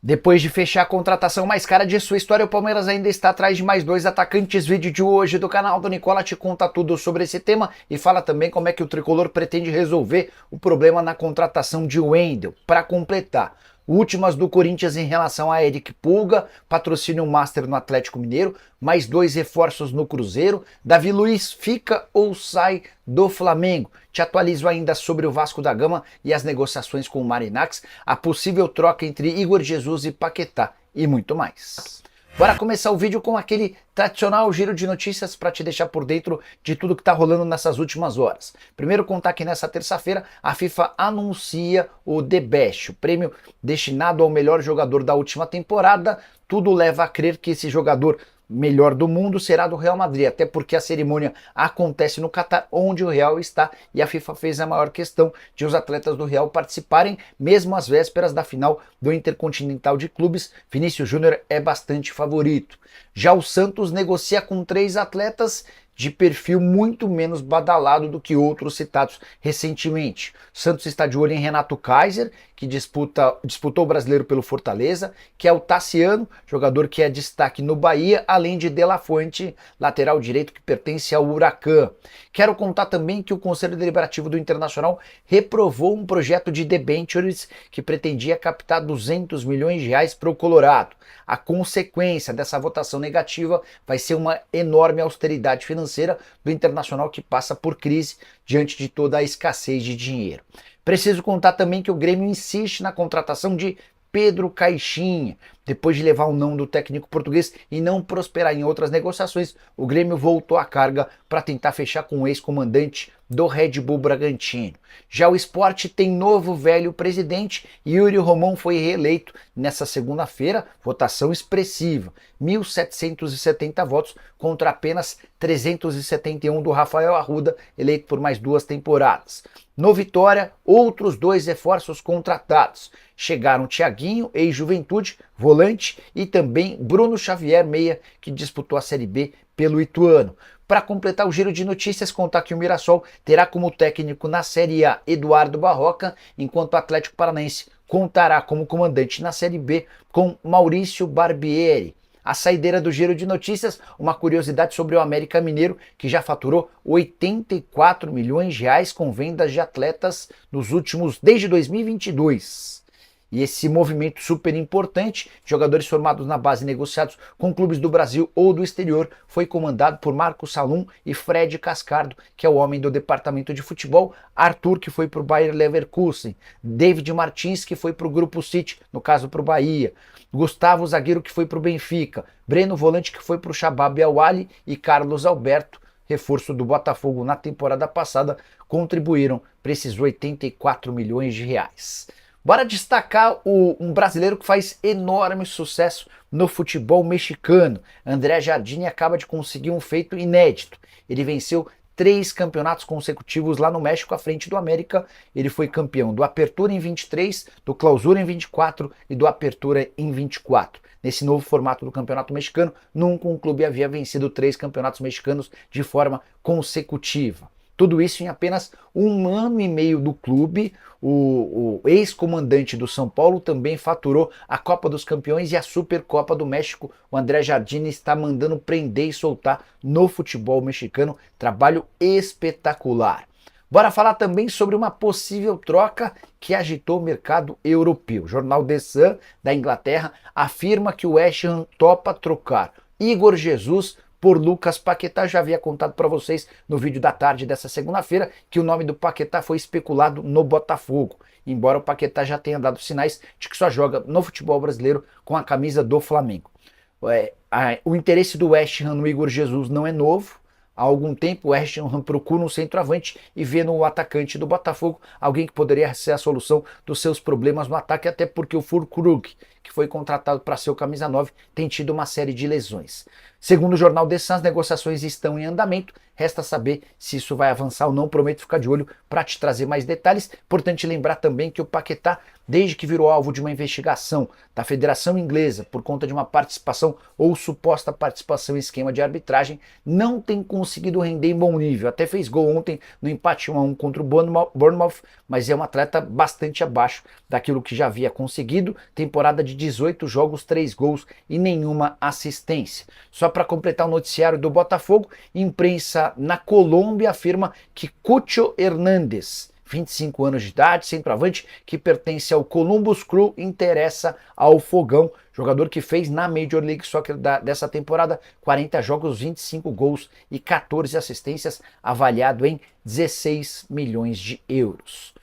Depois de fechar a contratação mais cara de sua história, o Palmeiras ainda está atrás de mais dois atacantes. Vídeo de hoje do canal do Nicola te conta tudo sobre esse tema e fala também como é que o tricolor pretende resolver o problema na contratação de Wendel. Para completar, últimas do Corinthians em relação a Eric Pulga, patrocínio Master no Atlético Mineiro, mais dois reforços no Cruzeiro, Davi Luiz fica ou sai do Flamengo. Te atualizo ainda sobre o Vasco da Gama e as negociações com o Marinacks, a possível troca entre Igor Jesus e Paquetá e muito mais. Bora começar o vídeo com aquele tradicional giro de notícias para te deixar por dentro de tudo que está rolando nessas últimas horas. Primeiro contar que nessa terça-feira a FIFA anuncia o The Best, o prêmio destinado ao melhor jogador da última temporada. Tudo leva a crer que esse jogador melhor do mundo será do Real Madrid, até porque a cerimônia acontece no Catar, onde o Real está, e a FIFA fez a maior questão de os atletas do Real participarem, mesmo às vésperas da final do Intercontinental de Clubes. Vinícius Júnior é bastante favorito. Já o Santos negocia com 3 atletas de perfil muito menos badalado do que outros citados recentemente. O Santos está de olho em Renato Kaiser, que disputou o brasileiro pelo Fortaleza, que é o Tassiano, jogador que é destaque no Bahia, além de De La Fuente, lateral direito que pertence ao Huracan. Quero contar também que o Conselho Deliberativo do Internacional reprovou um projeto de debentures que pretendia captar 200 milhões de reais para o Colorado. A consequência dessa votação negativa vai ser uma enorme austeridade financeira do Internacional, que passa por crise diante de toda a escassez de dinheiro. Preciso contar também que o Grêmio insiste na contratação de Pedro Caixinha. Depois de levar o não do técnico português e não prosperar em outras negociações, o Grêmio voltou à carga para tentar fechar com o ex-comandante do Red Bull Bragantino. Já o Sport tem novo velho presidente e Yuri Romão foi reeleito nessa segunda-feira, votação expressiva, 1.770 votos contra apenas 371 do Rafael Arruda, eleito por mais 2 temporadas. No Vitória, outros 2 reforços contratados. Chegaram Thiaguinho, ex-Juventude, volante, e também Bruno Xavier, meia, que disputou a Série B pelo Ituano. Para completar o giro de notícias, contar que o Mirassol terá como técnico na Série A Eduardo Barroca, enquanto o Atlético Paranaense contará como comandante na Série B com Maurício Barbieri. A saideira do giro de notícias, uma curiosidade sobre o América Mineiro, que já faturou 84 milhões de reais com vendas de atletas desde 2022. E esse movimento super importante, jogadores formados na base negociados com clubes do Brasil ou do exterior, foi comandado por Marcos Salum e Fred Cascardo, que é o homem do departamento de futebol, Arthur, que foi para o Bayer Leverkusen, David Martins, que foi para o Grupo City, no caso para o Bahia, Gustavo, zagueiro, que foi para o Benfica, Breno, volante, que foi para o Shabab Al-Ahly, e Carlos Alberto, reforço do Botafogo na temporada passada, contribuíram para esses 84 milhões de reais. Bora destacar um brasileiro que faz enorme sucesso no futebol mexicano. André Jardine acaba de conseguir um feito inédito. Ele venceu 3 campeonatos consecutivos lá no México à frente do América. Ele foi campeão do Apertura em 23, do Clausura em 24 e do Apertura em 24. Nesse novo formato do campeonato mexicano, nunca um clube havia vencido 3 campeonatos mexicanos de forma consecutiva. Tudo isso em apenas 1 ano e meio do clube. O ex-comandante do São Paulo também faturou a Copa dos Campeões e a Supercopa do México. O André Jardine está mandando prender e soltar no futebol mexicano. Trabalho espetacular. Bora falar também sobre uma possível troca que agitou o mercado europeu. O jornal The Sun, da Inglaterra, afirma que o West Ham topa trocar Igor Jesus por Lucas Paquetá. Já havia contado para vocês no vídeo da tarde dessa segunda-feira que o nome do Paquetá foi especulado no Botafogo, embora o Paquetá já tenha dado sinais de que só joga no futebol brasileiro com a camisa do Flamengo. O interesse do West Ham no Igor Jesus não é novo. Há algum tempo o West Ham procura um centroavante e vê no atacante do Botafogo alguém que poderia ser a solução dos seus problemas no ataque, até porque o Füllkrug, que foi contratado para ser o camisa 9, tem tido uma série de lesões. Segundo o jornal The Sun, as negociações estão em andamento. resta saber se isso vai avançar ou não. Prometo ficar de olho para te trazer mais detalhes. Importante lembrar também que o Paquetá, desde que virou alvo de uma investigação da Federação Inglesa por conta de uma participação ou suposta participação em esquema de arbitragem, não tem conseguido render em bom nível. Até fez gol ontem no empate 1-1 contra o Bournemouth, mas é um atleta bastante abaixo daquilo que já havia conseguido. Temporada de 18 jogos, 3 gols e nenhuma assistência. Só para completar o noticiário do Botafogo, imprensa na Colômbia afirma que Cucho Hernández, 25 anos de idade, centroavante, que pertence ao Columbus Crew, interessa ao Fogão, jogador que fez na Major League Soccer dessa temporada 40 jogos, 25 gols e 14 assistências, avaliado em 16 milhões de euros.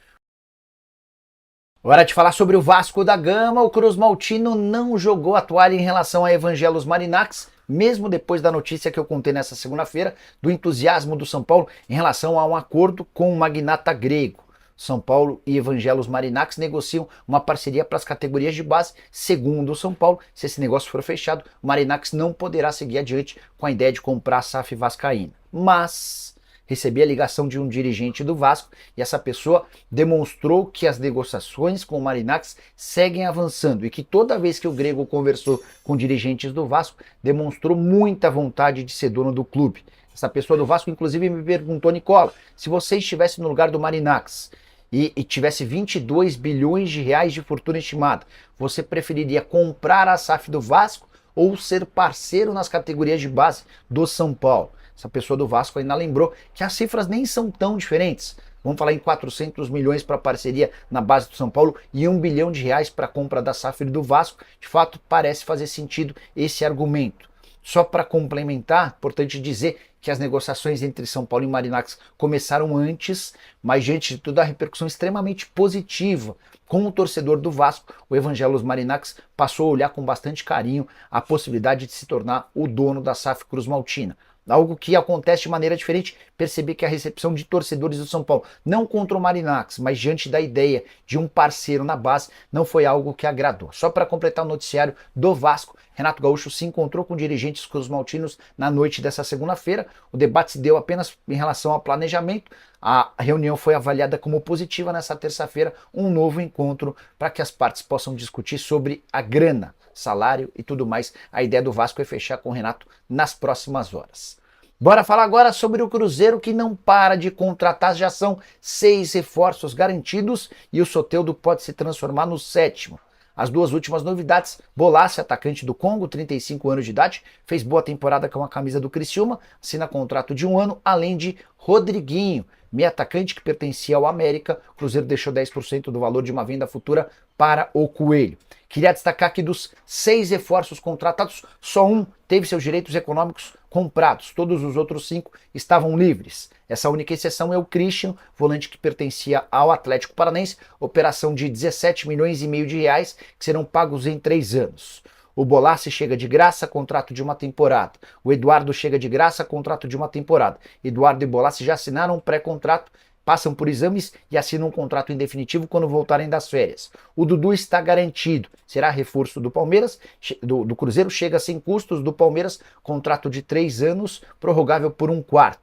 Hora de falar sobre o Vasco da Gama. O Cruz Maltino não jogou a toalha em relação a Evangelos Marinax, mesmo depois da notícia que eu contei nessa segunda-feira, do entusiasmo do São Paulo em relação a um acordo com o magnata grego. São Paulo e Evangelos Marinax negociam uma parceria para as categorias de base. Segundo o São Paulo, se esse negócio for fechado, o Marinax não poderá seguir adiante com a ideia de comprar a SAF vascaína. Mas recebi a ligação de um dirigente do Vasco e essa pessoa demonstrou que as negociações com o Marinax seguem avançando e que toda vez que o grego conversou com dirigentes do Vasco, demonstrou muita vontade de ser dono do clube. Essa pessoa do Vasco, inclusive, me perguntou: Nicola, se você estivesse no lugar do Marinax e tivesse 22 bilhões de reais de fortuna estimada, você preferiria comprar a SAF do Vasco ou ser parceiro nas categorias de base do São Paulo? Essa pessoa do Vasco ainda lembrou que as cifras nem são tão diferentes. Vamos falar em 400 milhões para parceria na base do São Paulo e 1 bilhão de reais para a compra da SAF do Vasco. De fato, parece fazer sentido esse argumento. Só para complementar, importante dizer que as negociações entre São Paulo e Marinax começaram antes, mas diante de toda a repercussão extremamente positiva com o torcedor do Vasco, o Evangelos Marinax passou a olhar com bastante carinho a possibilidade de se tornar o dono da SAF Cruz Maltina. Algo que acontece de maneira diferente, perceber que a recepção de torcedores do São Paulo, não contra o Marinax, mas diante da ideia de um parceiro na base, não foi algo que agradou. Só para completar o noticiário do Vasco, Renato Gaúcho se encontrou com dirigentes cruzmaltinos na noite dessa segunda-feira. O debate se deu apenas em relação ao planejamento. A reunião foi avaliada como positiva nessa terça-feira, um novo encontro para que as partes possam discutir sobre a grana, salário e tudo mais. A ideia do Vasco é fechar com o Renato nas próximas horas. Bora falar agora sobre o Cruzeiro, que não para de contratar. Já são 6 reforços garantidos e o Soteldo pode se transformar no 7º. As duas últimas novidades: Bolasie, atacante do Congo, 35 anos de idade, fez boa temporada com a camisa do Criciúma, assina contrato de 1 ano, além de Rodriguinho, meio atacante que pertencia ao América. O Cruzeiro deixou 10% do valor de uma venda futura para o Coelho. Queria destacar que dos 6 reforços contratados, só um teve seus direitos econômicos comprados. Todos os outros 5 estavam livres. Essa única exceção é o Christian, volante que pertencia ao Atlético Paranaense, operação de 17 milhões e meio de reais, que serão pagos em 3 anos. O Bolasie chega de graça, contrato de uma temporada. O Eduardo chega de graça, contrato de uma temporada. Eduardo e Bolasie já assinaram um pré-contrato, passam por exames e assinam um contrato em definitivo quando voltarem das férias. O Dudu está garantido, será reforço do Palmeiras, do Cruzeiro, chega sem custos. Do Palmeiras, contrato de 3 anos, prorrogável por 1/4.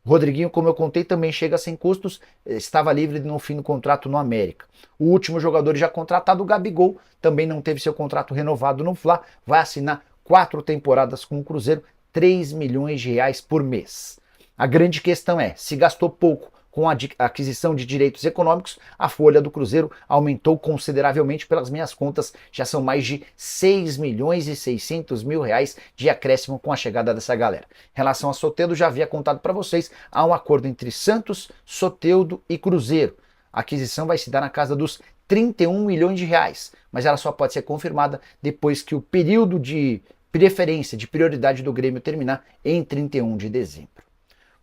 O Rodriguinho, como eu contei, também chega sem custos, estava livre no fim do contrato no América. O último jogador já contratado, o Gabigol, também não teve seu contrato renovado no Fla, vai assinar 4 temporadas com o Cruzeiro, 3 milhões de reais por mês. A grande questão é, se gastou pouco com a aquisição de direitos econômicos, a folha do Cruzeiro aumentou consideravelmente. Pelas minhas contas, já são mais de 6 milhões e 600 mil reais de acréscimo com a chegada dessa galera. Em relação a Soteldo, já havia contado para vocês, há um acordo entre Santos, Soteldo e Cruzeiro. A aquisição vai se dar na casa dos 31 milhões de reais, mas ela só pode ser confirmada depois que o período de preferência, de prioridade do Grêmio terminar em 31 de dezembro.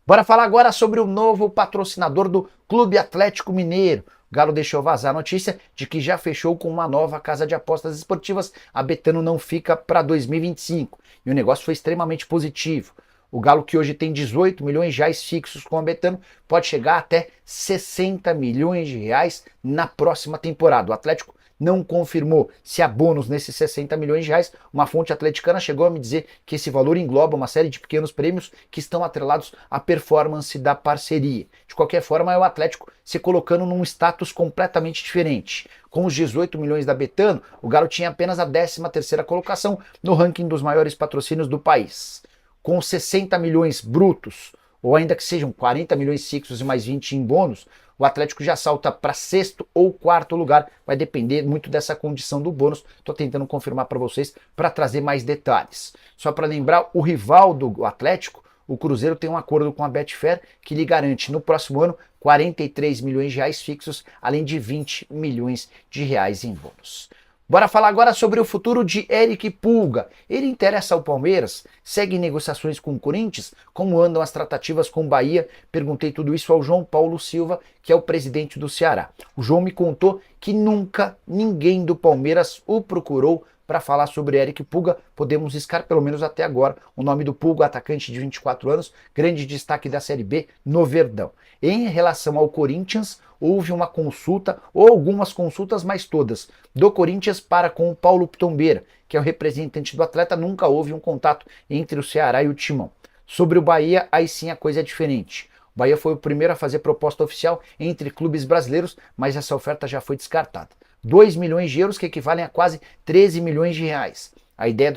Bora falar agora sobre o novo patrocinador do Clube Atlético Mineiro. O Galo deixou vazar a notícia de que já fechou com uma nova casa de apostas esportivas. A Betano não fica para 2025 e o negócio foi extremamente positivo. O Galo, que hoje tem 18 milhões de reais fixos com a Betano, pode chegar até 60 milhões de reais na próxima temporada. O Atlético não confirmou se há bônus nesses 60 milhões de reais. Uma fonte atleticana chegou a me dizer que esse valor engloba uma série de pequenos prêmios que estão atrelados à performance da parceria. De qualquer forma, é o Atlético se colocando num status completamente diferente. Com os 18 milhões da Betano, o Galo tinha apenas a 13ª colocação no ranking dos maiores patrocínios do país. Com 60 milhões brutos, ou ainda que sejam 40 milhões fixos e mais 20 em bônus, o Atlético já salta para 6º ou 4º lugar. Vai depender muito dessa condição do bônus. Estou tentando confirmar para vocês para trazer mais detalhes. Só para lembrar, o rival do Atlético, o Cruzeiro, tem um acordo com a Betfair que lhe garante no próximo ano 43 milhões de reais fixos, além de 20 milhões de reais em bônus. Bora falar agora sobre o futuro de Eric Pulga. Ele interessa ao Palmeiras? Segue em negociações com o Corinthians? Como andam as tratativas com o Bahia? Perguntei tudo isso ao João Paulo Silva, que é o presidente do Ceará. O João me contou que nunca ninguém do Palmeiras o procurou para falar sobre Eric Pulga. Podemos riscar, pelo menos até agora, o nome do Pulga, atacante de 24 anos, grande destaque da Série B no Verdão. Em relação ao Corinthians, houve uma consulta, ou algumas consultas, mas todas, do Corinthians para com o Paulo Pitombeira, que é o representante do atleta. Nunca houve um contato entre o Ceará e o Timão. Sobre o Bahia, aí sim a coisa é diferente. O Bahia foi o primeiro a fazer proposta oficial entre clubes brasileiros, mas essa oferta já foi descartada. 2 milhões de euros, que equivalem a quase 13 milhões de reais. A ideia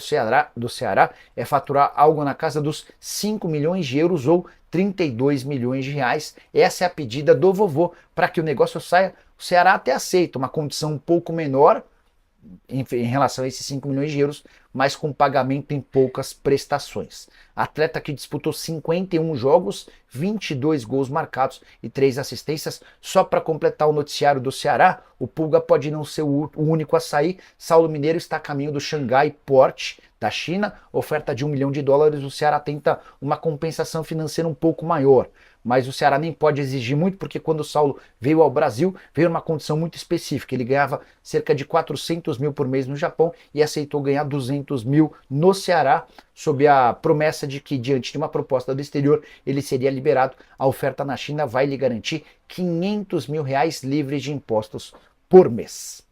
do Ceará é faturar algo na casa dos 5 milhões de euros ou 32 milhões de reais. Essa é a pedida do vovô. Para que o negócio saia, o Ceará até aceita uma condição um pouco menor em relação a esses 5 milhões de euros, mas com pagamento em poucas prestações. Atleta que disputou 51 jogos, 22 gols marcados e 3 assistências. Só para completar o noticiário do Ceará, o Pulga pode não ser o único a sair. Saulo Mineiro está a caminho do Xangai Port da China, oferta de $1 milhão. O Ceará tenta uma compensação financeira um pouco maior, mas o Ceará nem pode exigir muito, porque quando o Saulo veio ao Brasil, veio numa condição muito específica. Ele ganhava cerca de 400 mil por mês no Japão e aceitou ganhar 200 mil no Ceará, sob a promessa de que, diante de uma proposta do exterior, ele seria liberado. A oferta na China vai lhe garantir 500 mil reais livres de impostos por mês.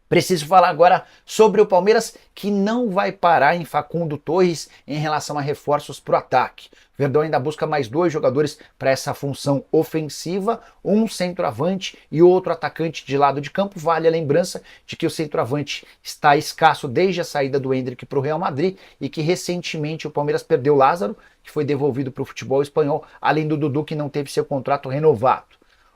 Preciso falar agora sobre o Palmeiras, que não vai parar em Facundo Torres em relação a reforços para o ataque. O Verdão ainda busca mais 2 jogadores para essa função ofensiva, um centroavante e outro atacante de lado de campo. Vale a lembrança de que o centroavante está escasso desde a saída do Endrick para o Real Madrid e que recentemente o Palmeiras perdeu Lázaro, que foi devolvido para o futebol espanhol, além do Dudu, que não teve seu contrato renovado.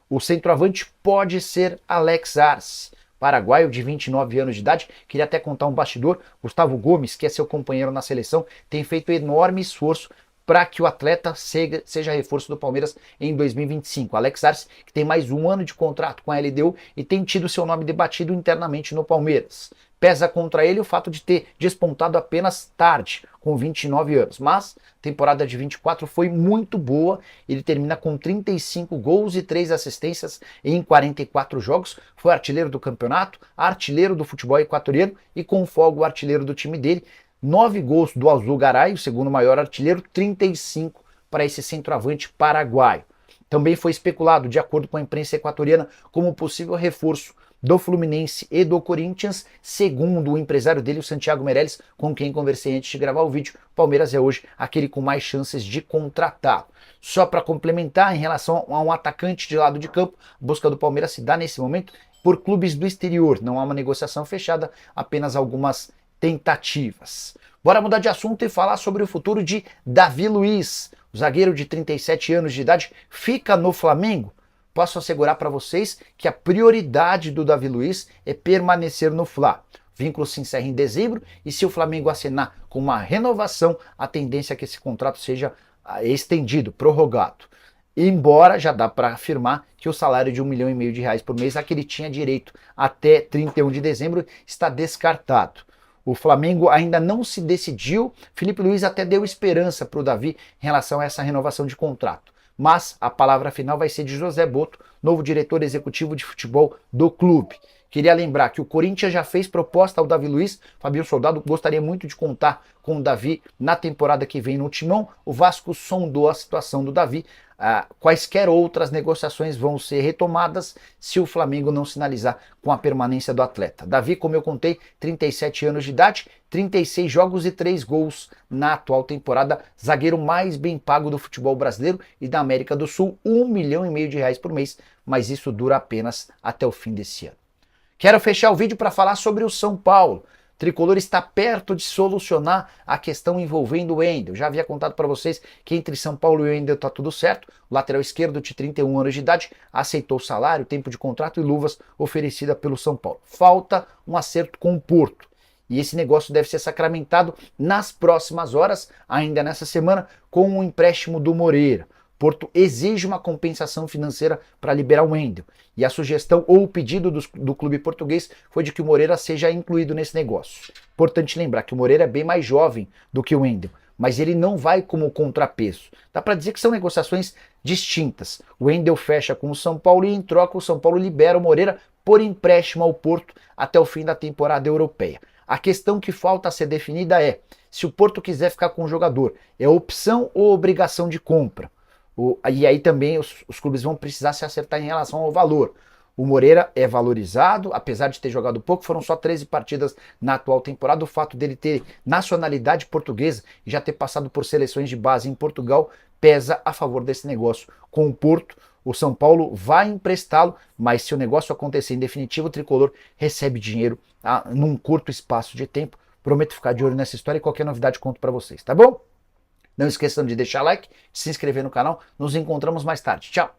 O centroavante pode ser Alex Arce, paraguaio de 29 anos de idade. Queria até contar um bastidor. Gustavo Gomes, que é seu companheiro na seleção, tem feito enorme esforço para que o atleta seja reforço do Palmeiras em 2025. Alex Arce, que tem mais 1 ano de contrato com a LDU e tem tido seu nome debatido internamente no Palmeiras. Pesa contra ele o fato de ter despontado apenas tarde, com 29 anos. Mas a temporada de 24 foi muito boa. Ele termina com 35 gols e 3 assistências em 44 jogos. Foi artilheiro do campeonato, artilheiro do futebol equatoriano e com folga o artilheiro do time dele. 9 gols do Azul Garay, o segundo maior artilheiro, 35 para esse centroavante paraguaio. Também foi especulado, de acordo com a imprensa equatoriana, como possível reforço do Fluminense e do Corinthians. Segundo o empresário dele, o Santiago Meirelles, com quem conversei antes de gravar o vídeo, o Palmeiras é hoje aquele com mais chances de contratá-lo. Só para complementar, em relação a um atacante de lado de campo, a busca do Palmeiras se dá nesse momento por clubes do exterior. Não há uma negociação fechada, apenas algumas tentativas. Bora mudar de assunto e falar sobre o futuro de Davi Luiz. O zagueiro de 37 anos de idade fica no Flamengo? Posso assegurar para vocês que a prioridade do Davi Luiz é permanecer no Fla. O vínculo se encerra em dezembro e se o Flamengo assinar com uma renovação, a tendência é que esse contrato seja estendido, prorrogado. Embora já dá para afirmar que o salário de $1,5 milhão por mês, a que ele tinha direito até 31 de dezembro, está descartado. O Flamengo ainda não se decidiu. Felipe Luiz até deu esperança para o Davi em relação a essa renovação de contrato. Mas a palavra final vai ser de José Boto, novo diretor executivo de futebol do clube. Queria lembrar que o Corinthians já fez proposta ao Davi Luiz. Fabinho Soldado gostaria muito de contar com o Davi na temporada que vem no Timão. O Vasco sondou a situação do Davi. Quaisquer outras negociações vão ser retomadas se o Flamengo não sinalizar com a permanência do atleta. Davi, como eu contei, 37 anos de idade, 36 jogos e 3 gols na atual temporada, zagueiro mais bem pago do futebol brasileiro e da América do Sul, R$1,5 milhão por mês, mas isso dura apenas até o fim desse ano. Quero fechar o vídeo para falar sobre o São Paulo. O Tricolor está perto de solucionar a questão envolvendo o Wendel. Já havia contado para vocês que entre São Paulo e o Wendel está tudo certo. O lateral esquerdo de 31 anos de idade aceitou o salário, tempo de contrato e luvas oferecida pelo São Paulo. Falta um acerto com o Porto. E esse negócio deve ser sacramentado nas próximas horas, ainda nessa semana, com o empréstimo do Moreira. Porto exige uma compensação financeira para liberar o Wendel. E a sugestão ou o pedido do clube português foi de que o Moreira seja incluído nesse negócio. Importante lembrar que o Moreira é bem mais jovem do que o Wendel, mas ele não vai como contrapeso. Dá para dizer que são negociações distintas. O Wendel fecha com o São Paulo e em troca o São Paulo libera o Moreira por empréstimo ao Porto até o fim da temporada europeia. A questão que falta a ser definida é se o Porto quiser ficar com o jogador, é opção ou obrigação de compra. E aí também os clubes vão precisar se acertar em relação ao valor. O Moreira é valorizado, apesar de ter jogado pouco, foram só 13 partidas na atual temporada. O fato dele ter nacionalidade portuguesa e já ter passado por seleções de base em Portugal pesa a favor desse negócio com o Porto. O São Paulo vai emprestá-lo, mas se o negócio acontecer em definitivo, o Tricolor recebe dinheiro num curto espaço de tempo. Prometo ficar de olho nessa história e qualquer novidade conto para vocês, tá bom? Não esqueçam de deixar like, de se inscrever no canal. Nos encontramos mais tarde. Tchau!